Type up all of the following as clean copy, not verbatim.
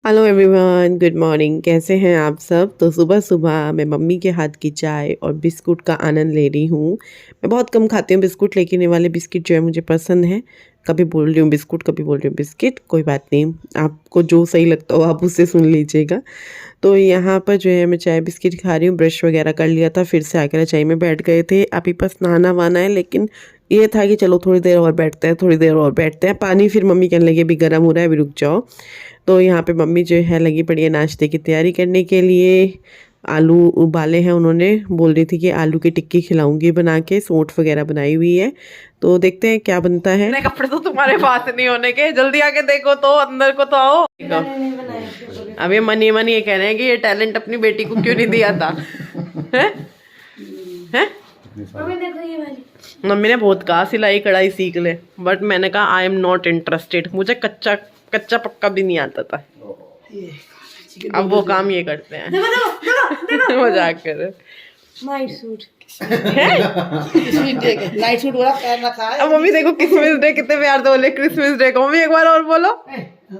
Hello everyone, good morning. कैसे हैं आप सब? तो सुबह सुबह मैं मम्मी के हाथ की चाय और बिस्कुट का आनंद ले रही हूँ। मैं बहुत कम खाती हूँ बिस्कुट, लेकिन ये वाले बिस्किट जो है मुझे पसंद है। कभी बोल रही हूँ बिस्कुट, कभी बोल रही हूँ बिस्किट, कोई बात नहीं, आपको जो सही लगता हो आप उससे सुन लीजिएगा। तो यहाँ पर जो है मैं चाय बिस्किट खा रही हूँ। ब्रश वगैरह कर लिया था, फिर से आकर चाय में बैठ गए थे। अभी बस नहाना वाना है, लेकिन ये था कि चलो थोड़ी देर और बैठते हैं, थोड़ी देर और बैठते हैं। पानी फिर मम्मी कहने लगी अभी गर्म हो रहा है, अभी रुक जाओ। तो यहाँ पे मम्मी जो है लगी पड़ी है नाश्ते की तैयारी करने के लिए। आलू उबाले हैं उन्होंने, बोल रही थी कि आलू की टिक्की खिलाऊंगी बना के, सोंठ वगैरह बनाई हुई है। तो देखते हैं क्या बनता है। कपड़े तो तुम्हारे पास नहीं होने के, जल्दी आके देखो तो, अंदर को तो आओ। अब ये मन ये कह रहे हैं कि ये टैलेंट अपनी बेटी को क्यों नहीं दिया था। हैं? मम्मी ने बहुत कहा सिलाई कढ़ाई सीख ले, बट मैंने कहा आई एम नॉट इंटरेस्टेड। मुझे कच्चा पक्का भी नहीं आता था। अब वो काम ये करते हैं। मजाक कर। नाइट सूट नाइट सूट वाला पहन रखा है। अब मम्मी देखो क्रिसमस डे कितने प्यार से बोले, क्रिसमस डे को। मम्मी एक बार और बोलो।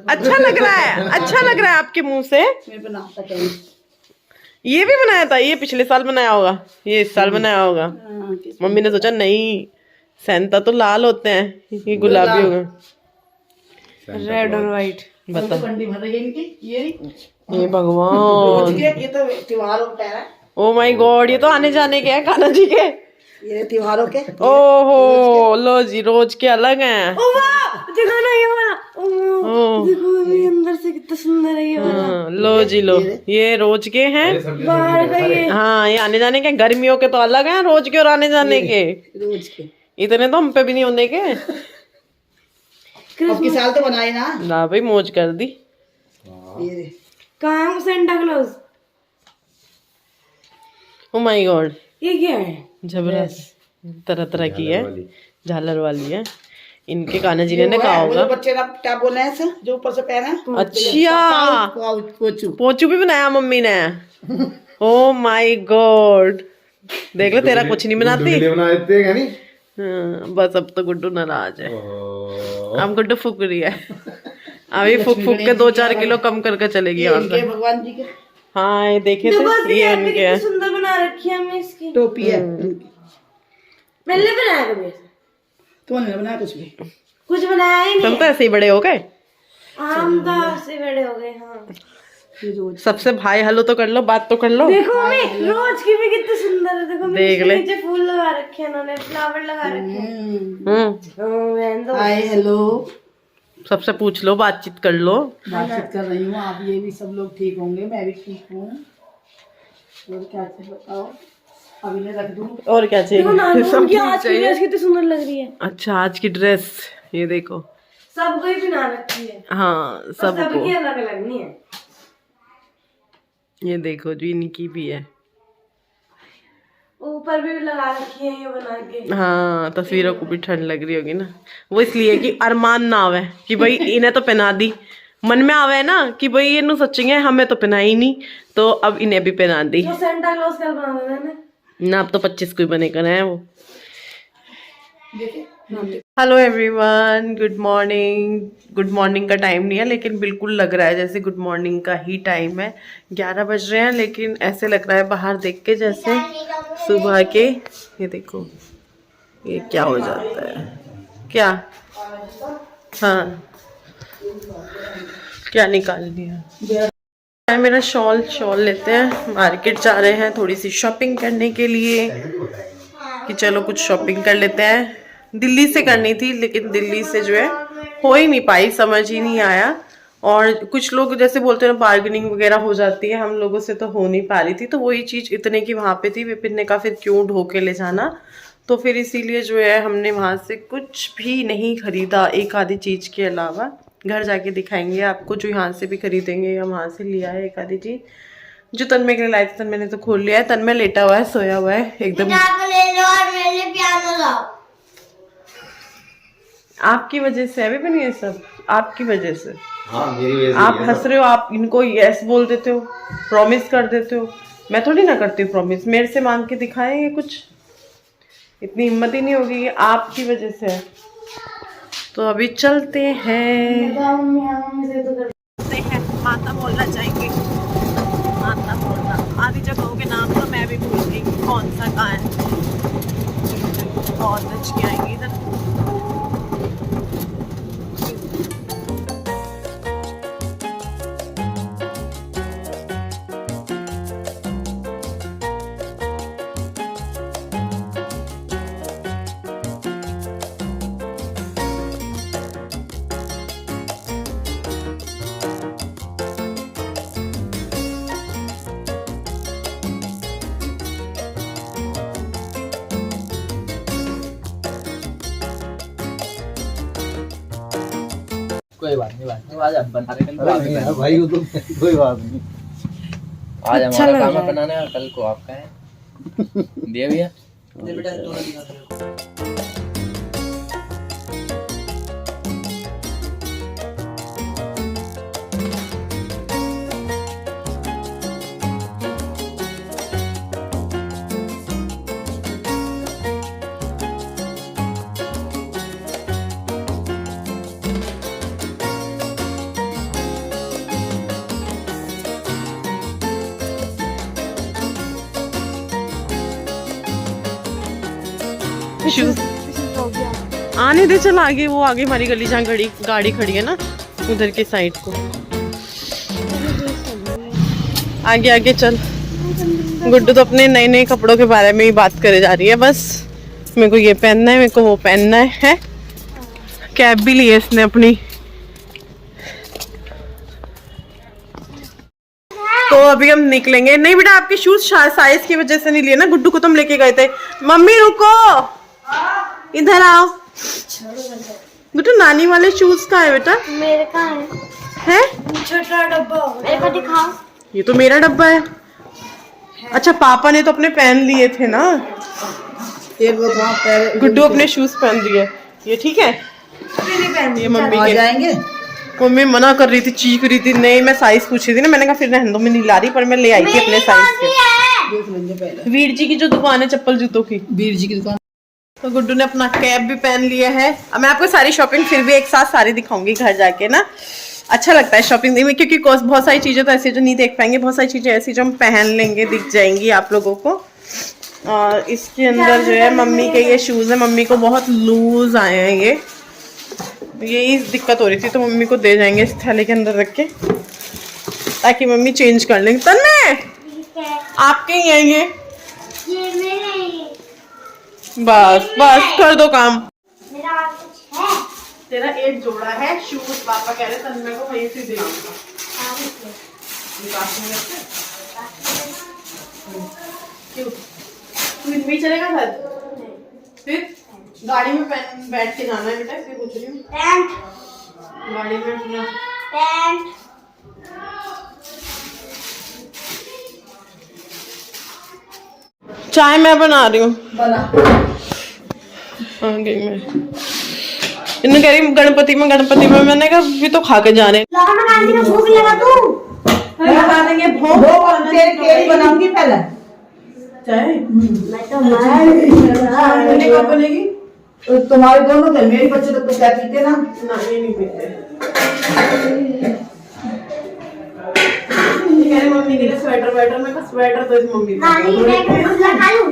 अच्छा लग रहा है, अच्छा लग रहा है आपके मुंह से। ये भी बनाया था? ये पिछले साल बनाया होगा, ये इस साल बनाया होगा। मम्मी ने सोचा नहीं, सैंता तो लाल होते हैं, ये गुलाबी होगा, रेड और व्हाइट। बता ये भगवान, ये तो त्योहारों का है। ओ माय गॉड, ये तो आने जाने के हैं कान्हा जी के, ये त्योहारों के। ओहो लो जी, रोज के अलग हैं। देखो ना ये वाला, देखो ये अंदर से कितना सुंदर है ये वाला। लो जी लो, ये रोज के हैं, बाहर का ये। हाँ ये आने जाने के। गर्मियों के तो अलग हैं, रोज के और आने जाने के। रोज के इतने तो हम पे भी नहीं होने के। अब की साल तो बनाए ना भाई, मौज कर दी। ये कहाँ है Santa Claus? Oh my God, ये क्या है? जबरदस्त, तरह तरह की है, झालर वाली है। इनके कान्हा जी ने कहा होगा। बच्चे ना क्या बोले हैं सर, जो ऊपर से पहना। अच्छा, पोचू पोचू भी बनाया मम्मी ने। ओ माय गॉड, देख लो तेरा कुछ नहीं बनाती। हाँ, बस अब तो गुड्डू नाराज है। अब गुड्डू फूक रही है, अभी फूक फूक के 2-4 किलो कम करके चलेगी। भगवान जी के, हाँ ये देखे थे, ये उनके है। सुंदर बना रखी है हमने इसकी टोपी है। मैंने बनाया कभी? तुमने बनाया कुछ बनाया ही नहीं। तुम तो ऐसे ही बड़े हो गए, हम तो ऐसे बड़े हो गए। हाँ, सबसे भाई हेलो तो कर लो, बात तो कर लो। देखो मम्मी, रोज की भी कितनी सुंदर है। देखो देख ले, नीचे फूल लगा रखे हैं उन्होंने, फ्लावर लगा रखे हैं। हाय हेलो, सबसे पूछ लो, बातचीत कर लो। बातचीत कर रही हूँ। आप ये भी सब लोग ठीक होंगे, मैं भी ठीक हूँ। और क्या चाहिए बताओ, अभी ने रख दूँ। और क्या चाहिए? सब आज की ड्रेस कितनी सुंदर लग रही है। अच्छा, आज की ड्रेस ये देखो, सबको ही पहना रखी है। हाँ सबको, सबकी अलग अलग नहीं है। ये देखो जो इनकी भी है, ऊपर भी लगा रखी है ये बना के। हाँ तस्वीरों को भी ठंड लग रही होगी ना, वो इसलिए कि अरमान ना आवे कि भाई इन्हें तो पहना दी। मन में आवे ना कि भाई ये नु सच्ची है, हमें तो पहनाई नहीं, तो अब इन्हें भी पहना दी। तो सेंटा क्लॉज कल बना देना ना, अब तो 25 को ही बने कर है वो। Hello everyone, good morning. Good morning का टाइम नहीं है, लेकिन बिल्कुल लग रहा है जैसे गुड मॉर्निंग का ही टाइम है। 11 बज रहे हैं, लेकिन ऐसे लग रहा है बाहर देख के जैसे सुबह के। ये देखो ये क्या हो जाता है, क्या? हाँ क्या निकाल दिया? मेरा शॉल लेते हैं, मार्केट जा रहे हैं थोड़ी सी शॉपिंग करने के लिए, कि चलो कुछ शॉपिंग कर लेते हैं। दिल्ली से करनी थी, लेकिन दिल्ली से जो है हो ही नहीं पाई, समझ ही नहीं आया। और कुछ लोग जैसे बोलते हैं बार्गेनिंग वगैरह हो जाती है, हम लोगों से तो हो नहीं पा रही थी। तो वही चीज़ इतने की वहाँ पे थी, विपिन ने कहा फिर क्यों ढो के ले जाना, तो फिर इसीलिए जो है हमने वहाँ से कुछ भी नहीं खरीदा, एक आधी चीज़ के अलावा। घर जाके दिखाएंगे आपको जो यहाँ से भी खरीदेंगे या वहाँ से लिया है एक आधी चीज़। जो तन्मय के लिए लाई थी, तन्मय ने तो खोल लिया है। तन्मय लेटा हुआ है, सोया हुआ है एकदम। आपकी वजह से अभी बनी है सब, आपकी वजह से। हाँ, मेरी वजह से। आप हंस रहे हो, आप इनको यस बोल देते हो, प्रॉमिस कर देते हो। मैं थोड़ी ना करती हूँ प्रॉमिस, मेरे से मांग के दिखाएंगे कुछ, इतनी हिम्मत ही नहीं होगी। आपकी वजह से है। तो अभी चलते हैं, माता माता बोलना चाहेंगे। माता बोलना, आधी जगहों के नाम तो मैं भी भूल गई कौन सा कहाँ है। बहुत अच्छी आएंगी इधर। कोई बात नहीं, आज हम बना रहे, कल को आप बनाना। भाई वो तो कोई बात नहीं। आज अच्छा हमारा लग काम रहा है है। बनाने का, कल को आपका है। दिया भैया शूज आने दे, चल आगे, वो आगे हमारी गली जहाँ गाड़ी खड़ी है ना, उधर की साइड को आगे आगे चल। गुड्डू तो अपने नए नए कपड़ों के बारे में ही बात करे जा रही है। बस मेरे को ये पहनना है, मेरे को वो पहनना है। कैप भी ली है इसने अपनी। तो अभी हम निकलेंगे। नहीं बेटा, आपके शूज साइज की वजह से नहीं लिए ना, गुड्डू को तुम लेके गए थे। मम्मी रुको, इधर आओ। गुड्डू नानी वाले शूज कहाँ है बेटा? मेरे कहाँ है? छोटा डब्बा मेरे को दिखाओ। ये तो मेरा डब्बा है। अच्छा, पापा ने तो अपने पहन लिए थे ना। एक वो वहाँ पैर गुड्डू अपने शूज पहन लिए। ये ठीक है, ये मम्मी आ के। जाएंगे। मम्मी मना कर रही थी, चीख रही थी। नहीं, मैं साइज पूछ रही थी ना, मैंने कहा फिर रहने दो, मैं नहीं ला रही, पर मैं ले आई थी अपने साइज के। देख लेंगे पहले। वीर जी की जो दुकान है चप्पल जूतों की, वीर जी की दुकान। तो गुड्डू ने अपना कैप भी पहन लिया है। अब मैं आपको सारी शॉपिंग फिर भी एक साथ सारी दिखाऊंगी घर जाके ना। अच्छा लगता है शॉपिंग में, क्योंकि बहुत सारी चीजें तो ऐसी जो नहीं देख पाएंगे, बहुत सारी चीजें ऐसी जो हम पहन लेंगे दिख जाएंगी आप लोगों को। और इसके अंदर जो है मम्मी के ये शूज है, मम्मी को बहुत लूज आए हैं ये। यही दिक्कत हो रही थी, तो मम्मी को दे जाएंगे इस थैले के अंदर रख के, ताकि मम्मी चेंज कर लेंगे। तन्मय, आपके ही हैं ये मेरे बस बस कर दो काम। मेरा और कुछ है? तेरा एक जोड़ा है शूज, पापा कह रहे तन्मय को वहीं से दिलाऊंगा। क्यों, तू इनमें ही चलेगा घर? फिर गाड़ी में बैठ के जाना है बेटा, इसलिए पूछ रही हूँ। पैंट गाड़ी में अपना पैंट चाय मैं बना रही हूँ। बना। आ गई मैं। इन्होंने कह रही गणपति में, मैंने कहा भी तो खा के जा रहे हैं। लगा गांधी का भूख लगा तू बता देंगे भोग तेरी बनाऊंगी पहले चाय। मैं तो मार कब बनेगी? तुम्हारे दोनों थे, मेरे बच्चे तो क्या पीते ना। ना ये नहीं पीते। कह रहे मम्मी के लिए स्वेटर मैं कहा स्वेटर तो इस मम्मी नानी मैं रसगुल्ला खा लूं?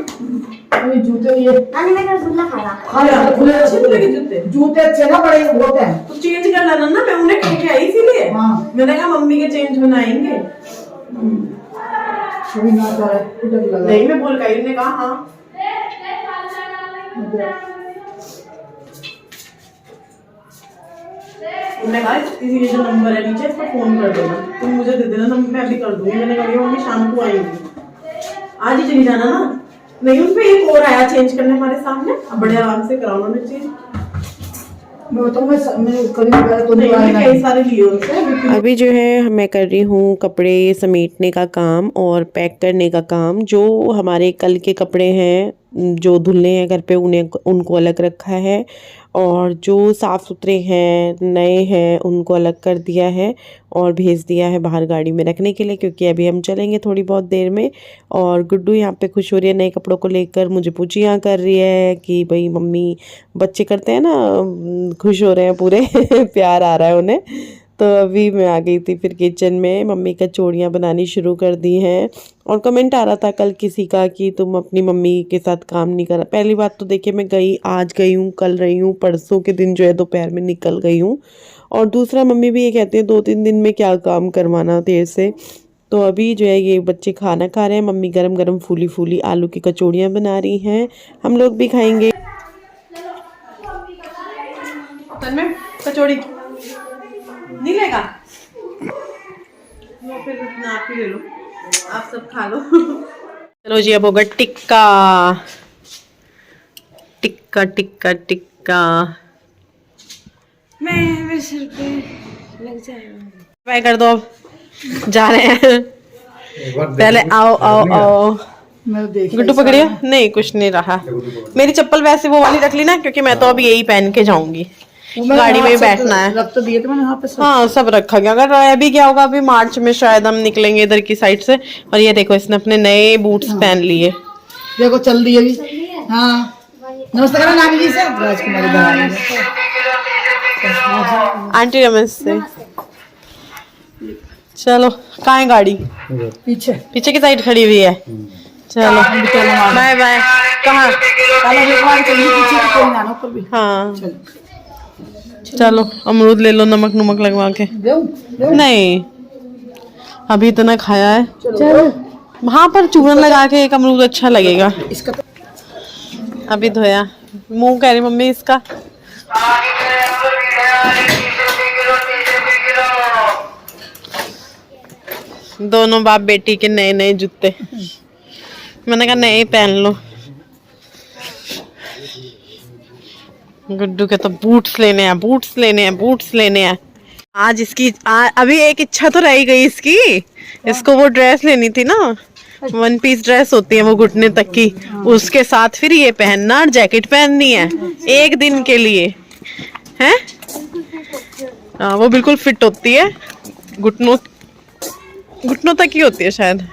अभी जूते ये नानी मैं रसगुल्ला खा रहा। खा खुले अच्छे नहीं लगे जूते? जूते अच्छे ना बड़े होते हैं। तो चेंज कर लेना ना, मैं उन्हें कह के आई इसीलिए। हाँ। मैंने कहा मम्मी के चेंज बनाएंगे। अभी ना करे उधर लगा। नहीं, मैं भूल गई। ने कहा हाँ। उन्होंने कहा इसी ये जो नंबर है नीचे, इस पर फोन कर देना, तुम मुझे दे देना नंबर, मैं अभी कर दूंगी। मैंने कहा मम्मी शाम को आएंगी, आज ही चली जाना ना। नहीं, उन पे एक और आया चेंज करने हमारे सामने, अब बड़े आराम से कराओ उन्होंने चेंज। कई सारे लिए उनसे। अभी जो है मैं कर रही हूँ कपड़े समेटने का काम और पैक करने का काम। जो हमारे कल के कपड़े हैं जो धुलने हैं घर पे, उनको अलग रखा है, और जो साफ़ सुथरे हैं नए हैं उनको अलग कर दिया है और भेज दिया है बाहर गाड़ी में रखने के लिए, क्योंकि अभी हम चलेंगे थोड़ी बहुत देर में। और गुड्डू यहाँ पे खुश हो रही है नए कपड़ों को लेकर, मुझे पूछियाँ कर रही है कि भाई मम्मी, बच्चे करते हैं ना, खुश हो रहे हैं पूरे प्यार आ रहा है उन्हें। तो अभी मैं आ गई थी फिर किचन में, मम्मी कचौड़ियाँ बनानी शुरू कर दी हैं। और कमेंट आ रहा था कल किसी का कि तुम अपनी मम्मी के साथ काम नहीं करा। पहली बात तो देखिए मैं आज गई हूँ, कल रही हूँ, परसों के दिन जो है दोपहर में निकल गई हूँ। और दूसरा मम्मी भी ये कहती है 2-3 दिन में क्या काम करवाना देर से। तो अभी जो है ये बच्चे खाना खा रहे हैं, मम्मी गरम गरम फूली फूली आलू की कचौड़ियाँ बना रही हैं, हम लोग भी खाएंगे। तन्मय कचौड़ी नहीं लेगा? लो फिर आप ही ले लो, आप सब खा लो। चलो जी अब होगा टिक्का टिक्का टिक्का टिक्का। मेरे सिर पे लग जाएगा। बाय कर दो, अब जा रहे हैं। पहले आओ आओ आओ। गुड्डू पकड़ियो। नहीं कुछ नहीं रहा। मेरी चप्पल वैसे वो वाली रख ली ना, क्योंकि मैं तो अब यही पहन के जाऊंगी, गाड़ी में ही बैठना है। रख तो दिए थे मैंने यहाँ पे सब। हाँ सब रखा गया। अगर रह भी गया होगा अभी मार्च में शायद हम निकलेंगे इधर की साइड से। और ये देखो इसने अपने नए बूट्स पहन लिए। देखो चल दी अभी। हाँ नमस्ते करो नानी जी से। राजकुमारी बहन आंटी नमस्ते। चलो कहाँ है गाड़ी? पीछे पीछे की साइड खड़ी हुई है। चलो बाय बाय। कहाँ? हाँ चलो अमरूद ले लो, नमक नमक लगवा के। नहीं अभी इतना खाया है। वहाँ पर चूरन लगा के एक अमरूद अच्छा लगेगा। अभी धोया मुंह कह रही मम्मी इसका। दोनों बाप बेटी के नए नए जूते, मैंने कहा नए पहन लो। गुड्डू के तो बूट्स लेने हैं, बूट्स लेने हैं, बूट्स लेने हैं। आज इसकी अभी एक इच्छा तो रह गई इसकी। इसको वो ड्रेस लेनी थी ना, 1 पीस ड्रेस होती है वो घुटने तक की, उसके साथ फिर ये पहनना और जैकेट पहननी है एक दिन के लिए है। वो बिल्कुल फिट होती है, घुटनों तक ही होती है शायद।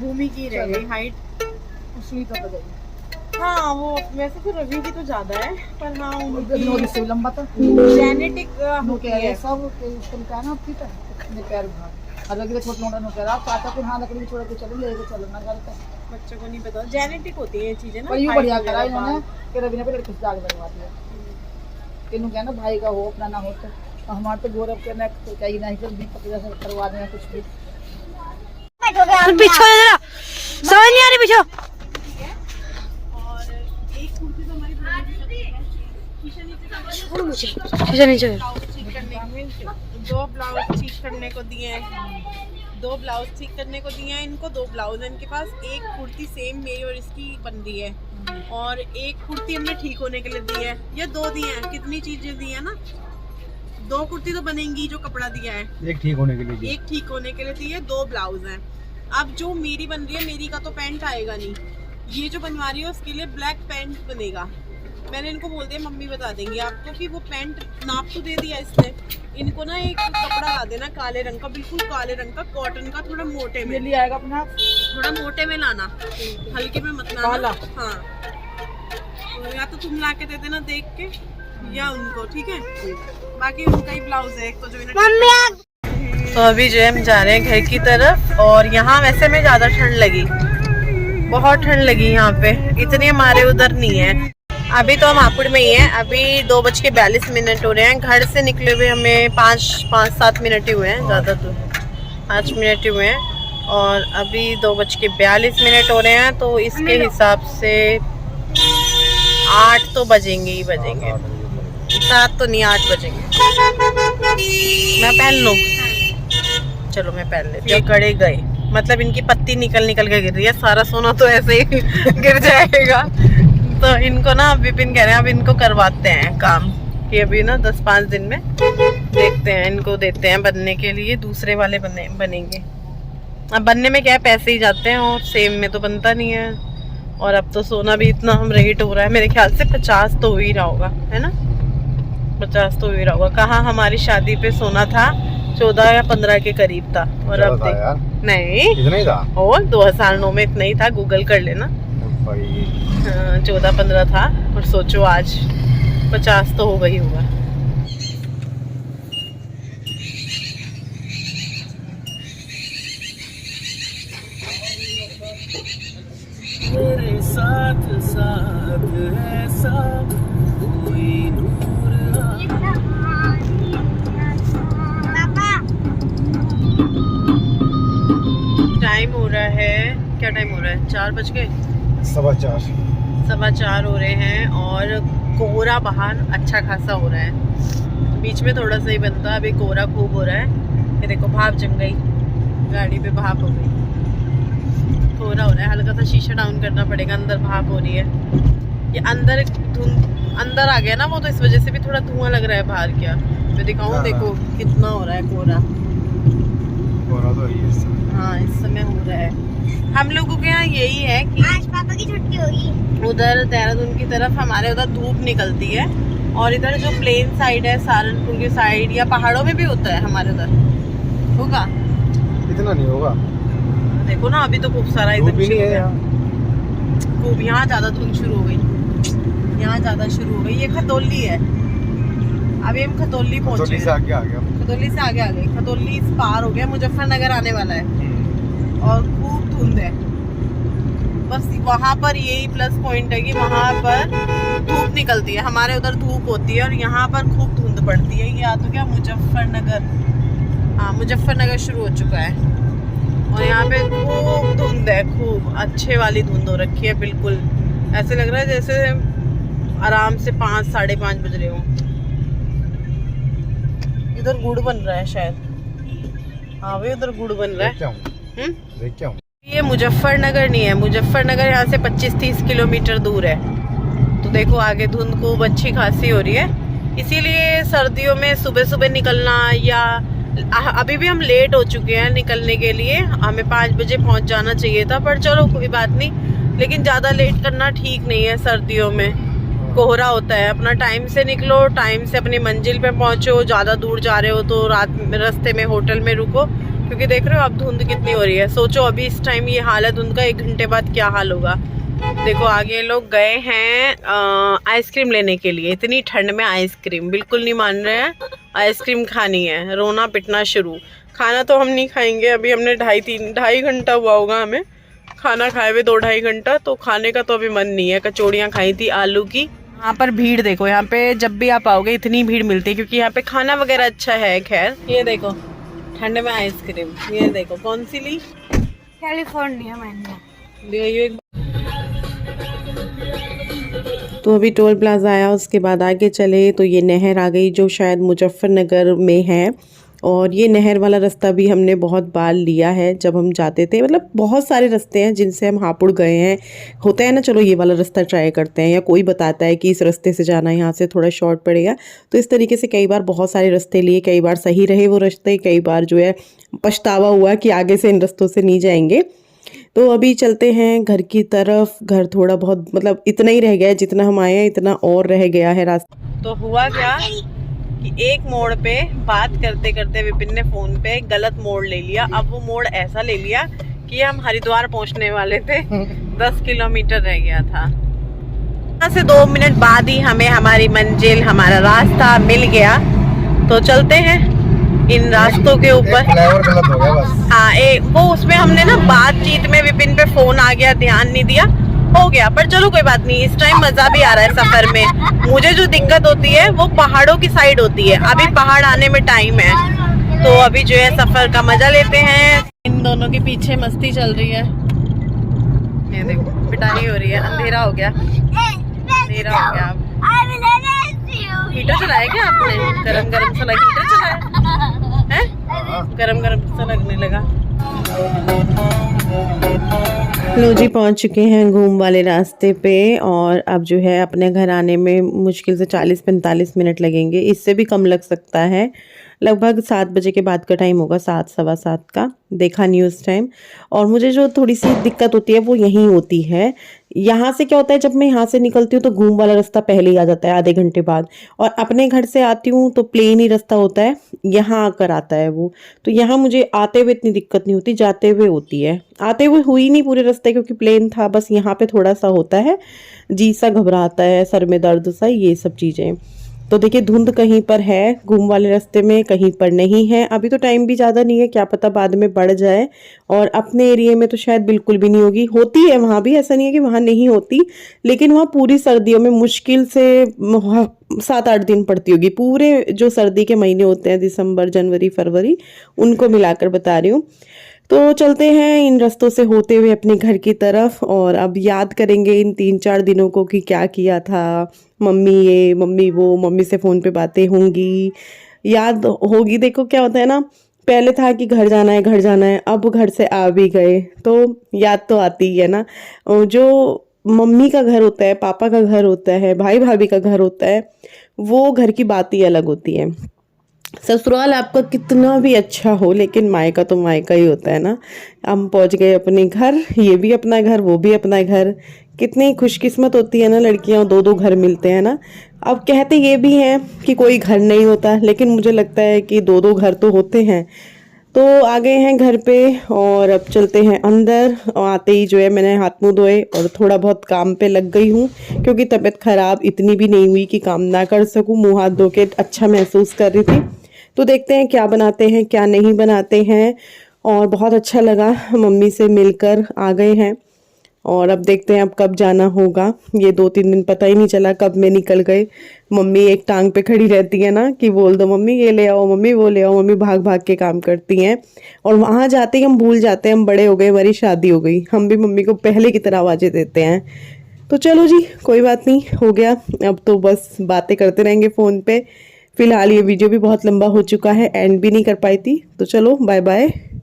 भूमि की रह गई हाइट। हाँ वो वैसे तो रवि की तो ज्यादा है, पर हाँ उनकी लंबा था जेनेटिक है सब। क्या ना आपकी पैर भाग अलग से छोटा मोटा नौकर आप पाता को हाँ लकड़ी छोड़ के चलो ले के चलो ना घर पे। बच्चों को नहीं पता जेनेटिक होती है ये चीजें ना। पर ये बढ़िया करा इन्होंने कि रवि ने पे लड़की से दाग लगवा दिया। किन्हों कहना भाई का हो अपना ना हो तो हमारे तो गौरव के ना चाहिए नहीं जल्दी पकड़ा से करवा देना कुछ भी। पीछे जरा समझ नहीं आ रही पीछे। नीचे 2 ब्लाउज ठीक करने को दिए हैं, 2 ब्लाउज ठीक करने को दिए हैं इनको। 2 ब्लाउज है इनके पास। एक कुर्ती सेम मेरी और इसकी बन रही है, और एक कुर्ती हमने ठीक होने के लिए दी है। ये 2 दिए हैं, कितनी चीजें दी है ना। 2 कुर्ती तो बनेंगी जो कपड़ा दिया है, एक ठीक होने के लिए दी है। 2 ब्लाउज हैं। अब जो मेरी बन रही है, मेरी का तो पैंट आएगा नहीं, ये जो बनवा रही है उसके लिए ब्लैक पैंट बनेगा। मैंने इनको बोल दिया मम्मी बता देंगी आपको कि वो पैंट नाप तो दे दिया इसने। इनको ना एक कपड़ा ला देना काले रंग का, बिल्कुल काले रंग का, कॉटन का, थोड़ा मोटे में ले आएगा अपना, थोड़ा मोटे में लाना, हल्के में मत लाना। हाँ तो या तो तुम ला के दे देना देख के, या उनको, ठीक है। बाकी उनका ही ब्लाउज है एक तो जो इन्हें। तो अभी जो है हम जा रहे हैं घर की तरफ, और यहाँ वैसे में ज्यादा ठंड लगी, बहुत ठंड लगी यहाँ पे, इतनी हमारे उधर नहीं है। अभी तो हम हापुड़ में ही हैं। अभी 2:42 हो रहे हैं। घर से निकले हुए हमें 5-7 मिनट ही हुए हैं, ज़्यादा तो 5 मिनट ही हुए हैं। और अभी 2:42 हो रहे हैं, तो इसके हिसाब से 8 तो बजेंगे ही बजेंगे, 7 तो नहीं 8 बजेंगे। मैं पहन लूँ? चलो मैं पहन लेती हूँ। कड़े गए मतलब इनकी पत्ती निकल के गिर रही है, सारा सोना तो ऐसे ही गिर जाएगा। तो इनको ना विपिन कह रहे हैं अब इनको करवाते हैं काम, कि अभी ना 10-5 दिन में देखते हैं, इनको देते हैं बनने के लिए, दूसरे वाले बनेंगे। अब बनने में क्या है, पैसे ही जाते हैं, और सेम में तो बनता नहीं है। और अब तो सोना भी इतना हम रेट हो रहा है, मेरे ख्याल से 50 तो हो ही रहा होगा, है ना, 50 तो हो ही रहा होगा। कहाँ हमारी शादी पे सोना था 14 या 15 के करीब था, और अब नहीं इतना ही था। और 2009 में इतना ही था, गूगल कर लेना। 14-15 था, और सोचो आज 50 तो हो गई होगा। टाइम हो रहा है, क्या टाइम हो रहा है? 4 बज गए, 4:15 हो रहे हैं और कोहरा बाहर अच्छा खासा हो रहा है। बीच में थोड़ा सा ही बनता है, अभी कोहरा खूब हो रहा है। ये देखो भाप जम गई, गाड़ी पे भाप हो गई, कोहरा हो रहा है। हल्का सा शीशा डाउन करना पड़ेगा, अंदर भाप हो रही है। ये अंदर अंदर आ गया ना वो, तो इस वजह से भी थोड़ा धुआं लग रहा है बाहर। क्या मैं दिखाऊं? देखो कितना हो रहा है कोहरा। तो हाँ इस समय हो रहा है। हम लोगों के यहाँ यही है कि आज पापा की छुट्टी होगी। उधर देहरादून की तरफ हमारे उधर धूप निकलती है, और इधर जो प्लेन साइड है सहारनपुर की साइड या पहाड़ों में भी होता है हमारे उधर। होगा इतना नहीं होगा। देखो ना अभी तो खूब सारा इधर नहीं है खूब। यहाँ ज्यादा धुंध शुरू हो गई, यहाँ ज्यादा शुरू हो गई। ये खतौली है, अभी हम खतौली पहुंचे। से आगे आ गया। खतौली से आगे आ गए, खतौली पार हो गया, मुजफ्फरनगर आने वाला है और खूब धुंध है। बस वहाँ पर यही प्लस पॉइंट है कि वहाँ पर धूप निकलती है, हमारे उधर धूप होती है और यहाँ पर खूब धुंध पड़ती है। ये आ तो क्या मुजफ्फरनगर, हाँ मुजफ्फरनगर शुरू हो चुका है और यहाँ पे खूब धुंध है, खूब अच्छे वाली धुंध हो रखी है। बिल्कुल ऐसे लग रहा है जैसे आराम से 5 साढ़े 5 बज रहे हो। इधर गुड़ बन रहा है शायद। हाँ भाई उधर गुड़ बन रहा है। ये मुजफ्फरनगर नहीं है, मुजफ्फरनगर यहाँ से 25-30 किलोमीटर दूर है। तो देखो आगे धुंध खूब अच्छी खासी हो रही है। इसीलिए सर्दियों में सुबह सुबह निकलना, या अभी भी हम लेट हो चुके हैं निकलने के लिए, हमें 5 बजे पहुँच जाना चाहिए था, पर चलो कोई बात नहीं। लेकिन ज़्यादा लेट करना ठीक नहीं है, सर्दियों में कोहरा होता है। अपना टाइम से निकलो, टाइम से अपनी मंजिल पे पहुँचो। ज़्यादा दूर जा रहे हो तो रात में रास्ते में होटल में रुको, क्योंकि देख रहे हो अब धुंध कितनी हो रही है। सोचो अभी इस टाइम ये हाल है धुंध का, 1 घंटे बाद क्या हाल होगा। देखो आगे लोग गए हैं आइसक्रीम लेने के लिए। इतनी ठंड में आइसक्रीम बिल्कुल नहीं मान रहे हैं, आइसक्रीम खानी है, रोना पिटना शुरू। खाना तो हम नहीं खाएंगे, अभी हमने 2.5 घंटा हुआ होगा हमें खाना खाए हुए, 2-2.5 घंटा। तो खाने का तो अभी मन नहीं है। कचौड़ियाँ खाई थी आलू की। यहाँ पर भीड़ देखो, यहाँ पे जब भी आप आओगे इतनी भीड़ मिलती है, क्योंकि यहाँ पे खाना वगैरह अच्छा है। खैर ये देखो ठंड में आइसक्रीम, ये देखो कौन सी ली? कैलिफोर्निया मैंने। तो अभी टोल प्लाजा आया, उसके बाद आगे चले तो ये नहर आ गई जो शायद मुजफ्फरनगर में है। और ये नहर वाला रास्ता भी हमने बहुत बार लिया है जब हम जाते थे। मतलब बहुत सारे रास्ते हैं जिनसे हम हापुड़ गए हैं। होता है ना, चलो ये वाला रास्ता ट्राई करते हैं, या कोई बताता है कि इस रास्ते से जाना है, यहाँ से थोड़ा शॉर्ट पड़ेगा। तो इस तरीके से कई बार बहुत सारे रास्ते लिए, कई बार सही रहे वो रास्ते, कई बार जो है पछतावा हुआ कि आगे से इन रास्तों से नहीं जाएंगे। तो अभी चलते हैं घर की तरफ। घर थोड़ा बहुत मतलब इतना ही रह गया है, जितना हम आए हैं इतना और रह गया है रास्ता। तो हुआ क्या कि एक मोड़ पे बात करते करते विपिन ने फोन पे गलत मोड़ ले लिया। अब वो मोड़ ऐसा ले लिया कि हम हरिद्वार पहुंचने वाले थे, 10 किलोमीटर रह गया था। यहाँ से 2 मिनट बाद ही हमें हमारी मंजिल, हमारा रास्ता मिल गया। तो चलते हैं इन रास्तों के ऊपर। हाँ वो उसमें हमने ना बातचीत में विपिन पे फोन आ गया, ध्यान नहीं दिया, हो गया। पर चलो कोई बात नहीं, इस टाइम मजा भी आ रहा है सफर में। मुझे जो दिक्कत होती है वो पहाड़ों की साइड होती है, अभी पहाड़ आने में टाइम है। तो अभी जो है सफर का मजा लेते हैं। इन दोनों के पीछे मस्ती चल रही है, ये देखो पिटाई हो रही है। अंधेरा हो गया, अंधेरा हो गया। हीटर चलाया क्या आपने? गरम गरम सा लगा, हीटर चलाया है, गरम गरम सा लगने लगा। लो जी पहुंच चुके हैं घूम वाले रास्ते पे, और अब जो है अपने घर आने में मुश्किल से 40-45 मिनट लगेंगे, इससे भी कम लग सकता है। लगभग 7 बजे के बाद का टाइम होगा, 7 सवा 7 का, देखा नहीं उस टाइम। और मुझे जो थोड़ी सी दिक्कत होती है वो यहीं होती है। यहाँ से क्या होता है, जब मैं यहाँ से निकलती हूँ तो घूम वाला रास्ता पहले ही आ जाता है आधे घंटे बाद, और अपने घर से आती हूँ तो प्लेन ही रास्ता होता है, यहाँ आकर आता है वो। तो यहाँ मुझे आते हुए इतनी दिक्कत नहीं होती, जाते हुए होती है। आते हुए हुई नहीं पूरे रास्ते क्योंकि प्लेन था, बस यहाँ पे थोड़ा सा होता है, जी सा घबराता है, सर में दर्द सा, ये सब चीज़ें। तो देखिए धुंध कहीं पर है घूम वाले रास्ते में, कहीं पर नहीं है। अभी तो टाइम भी ज़्यादा नहीं है, क्या पता बाद में बढ़ जाए। और अपने एरिया में तो शायद बिल्कुल भी नहीं होगी, होती है वहाँ भी, ऐसा नहीं है कि वहाँ नहीं होती, लेकिन वहाँ पूरी सर्दियों में मुश्किल से 7-8 दिन पड़ती होगी। पूरे जो सर्दी के महीने होते हैं दिसंबर, जनवरी, फरवरी, उनको मिलाकर बता रही हूँ। तो चलते हैं इन रास्तों से होते हुए अपने घर की तरफ, और अब याद करेंगे इन 3-4 दिनों को कि क्या किया था। मम्मी ये, मम्मी वो, मम्मी से फ़ोन पे बातें होंगी, याद होगी। देखो क्या होता है ना, पहले था कि घर जाना है, घर जाना है, अब घर से आ भी गए तो याद तो आती ही है ना। और जो मम्मी का घर होता है, पापा का घर होता है, भाई भाभी का घर होता है, वो घर की बात ही अलग होती है। ससुराल आपका कितना भी अच्छा हो, लेकिन मायका तो मायका ही होता है ना। हम पहुंच गए अपने घर, ये भी अपना घर, वो भी अपना घर। कितनी खुशकिस्मत होती है ना लड़कियां, 2-2 घर मिलते हैं ना। अब कहते ये भी हैं कि कोई घर नहीं होता, लेकिन मुझे लगता है कि 2-2 घर तो होते हैं। तो आ गए हैं घर पे और अब चलते हैं अंदर। और आते ही जो है मैंने हाथ मुंह धोए और थोड़ा बहुत काम पे लग गई हूँ, क्योंकि तबीयत खराब इतनी भी नहीं हुई कि काम ना कर सकूँ। मुंह हाथ धो के अच्छा महसूस कर रही थी। तो देखते हैं क्या बनाते हैं क्या नहीं बनाते हैं। और बहुत अच्छा लगा मम्मी से मिलकर, आ गए हैं और अब देखते हैं अब कब जाना होगा। ये 2-3 दिन पता ही नहीं चला कब में निकल गए। मम्मी एक टांग पे खड़ी रहती है ना कि बोल दो मम्मी ये ले आओ, मम्मी वो ले आओ। मम्मी भाग भाग के काम करती हैं और वहाँ जाते ही हम भूल जाते हैं हम बड़े हो गए, हमारी शादी हो गई। हम भी मम्मी को पहले की तरह आवाज़ें देते हैं। तो चलो जी कोई बात नहीं, हो गया। अब तो बस बातें करते रहेंगे फ़ोन पे। फिलहाल ये वीडियो भी बहुत लंबा हो चुका है, एंड भी नहीं कर पाई थी। तो चलो बाय बाय।